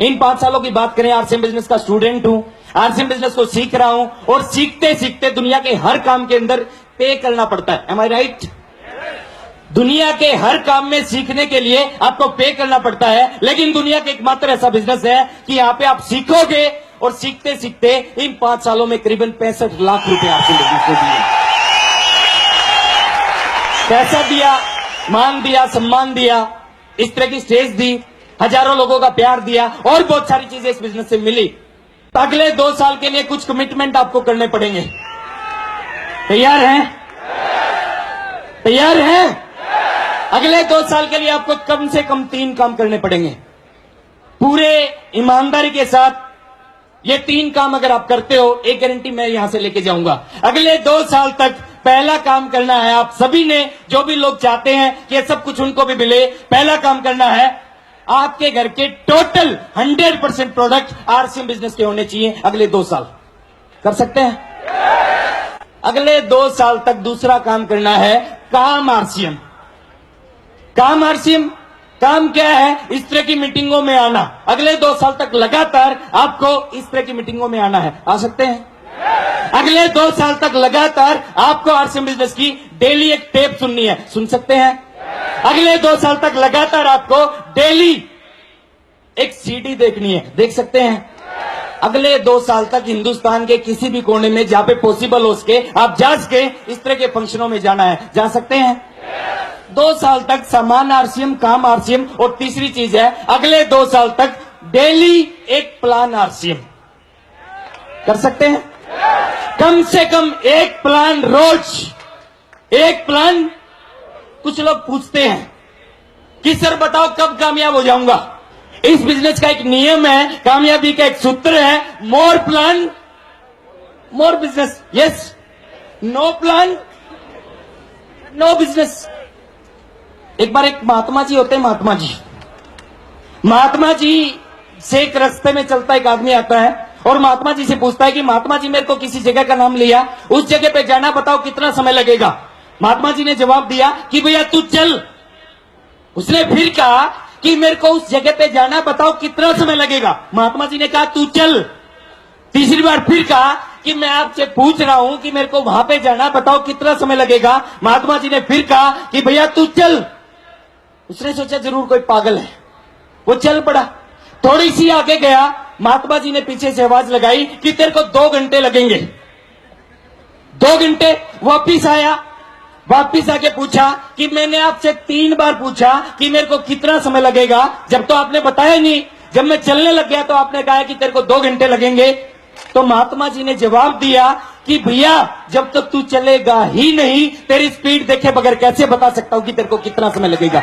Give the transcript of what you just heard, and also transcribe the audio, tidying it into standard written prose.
इन 5 सालों की बात करें, आरसीएम बिजनेस का स्टूडेंट हूं, आरसीएम बिजनेस को सीख रहा हूं और सीखते सीखते दुनिया के हर काम के अंदर पे करना पड़ता है। एम आई राइट? दुनिया के हर काम में सीखने के लिए आपको पे करना पड़ता है, लेकिन दुनिया का एकमात्र ऐसा बिजनेस है कि यहां पे आप सीखोगे और सीखते सीखते इन 5 सालों में करीबन 65 लाख रुपए आरसीएम बिजनेस को दिए। पैसा दिया, मान दिया, सम्मान दिया, इस तरह की स्टेज दी, हजारों लोगों का प्यार दिया और बहुत सारी चीजें इस बिजनेस से मिली। तो अगले 2 साल के लिए कुछ कमिटमेंट आपको करने पड़ेंगे। तैयार हैं? तैयार हैं? अगले 2 साल के लिए आपको कम से कम 3 काम करने पड़ेंगे। पूरे ईमानदारी के साथ ये 3 काम अगर आप करते हो, एक गारंटी मैं यहां से लेके जाऊंगा। अगले 2 साल तक पहला काम करना है, आप सभी ने, जो भी लोग चाहते हैं कि ये सब कुछ उनको भी मिले, पहला काम करना है, आपके घर के टोटल 100% प्रोडक्ट आरसीएम बिजनेस के होने चाहिए अगले 2 साल। कर सकते हैं? अगले 2 साल तक दूसरा काम करना है, काम आरसीएम। काम आरसीएम काम क्या है? इस तरह की मीटिंगों में आना। अगले 2 साल तक लगातार आपको इस तरह की मीटिंगों में आना है। आ सकते हैं? अगले 2 साल तक लगातार आपको आरसीएम बिजनेस की डेली एक टेप सुननी है। सुन सकते हैं? अगले 2 साल तक लगातार आपको डेली एक सीडी देखनी है। देख सकते हैं? अगले 2 साल तक हिंदुस्तान के किसी भी कोने में जहां पे पॉसिबल हो सके आप जा सके, इस तरह के फंक्शनों में जाना है। जा सकते हैं? 2 साल तक सामान आरसीएम, काम आरसीएम, और तीसरी चीज है अगले 2 साल तक डेली एक प्लान आरसीएम। कर सकते हैं? कम से कम एक प्लान रोज, एक प्लान। कुछ लोग पूछते हैं कि सर बताओ कब कामयाब हो जाऊंगा। इस बिजनेस का एक नियम है, कामयाबी का एक सूत्र है, more plan more business. Yes, no plan no business. एक बार एक महात्मा जी होते हैं, महात्मा जी से एक रास्ते में चलता एक आदमी आता है और महात्मा जी से पूछता है कि महात्मा जी मेरे को किसी जगह का नाम लिया, उस जगह पे जाना, बताओ कितना समय लगेगा। महात्मा जी ने जवाब दिया कि भैया तू चल। उसने फिर कहा कि मेरे को उस जगह पे जाना, बताओ कितना समय लगेगा। महात्मा जी ने कहा तू चल। तीसरी बार फिर कहा कि मैं आपसे पूछ रहा हूं कि मेरे को वहां पे जाना, बताओ कितना समय लगेगा। महात्मा जी ने फिर कहा कि भैया तू चल। उसने सोचा जरूर कोई पागल है, वो चल पड़ा। थोड़ी सी आगे गया, महात्मा जी ने पीछे से आवाज लगाई कि तेरे को 2 घंटे लगेंगे। 2 घंटे। वापिस आया, वापिस आके पूछा कि मैंने आपसे 3 बार पूछा कि मेरे को कितना समय लगेगा, जब तो आपने बताया नहीं। जब मैं चलने लग गया तो आपने कहा कि तेरे को 2 घंटे लगेंगे। तो महात्मा जी ने जवाब दिया कि भैया जब तक तू चलेगा ही नहीं, तेरी स्पीड देखे बगैर कैसे बता सकता हूं कि तेरे को कितना समय लगेगा।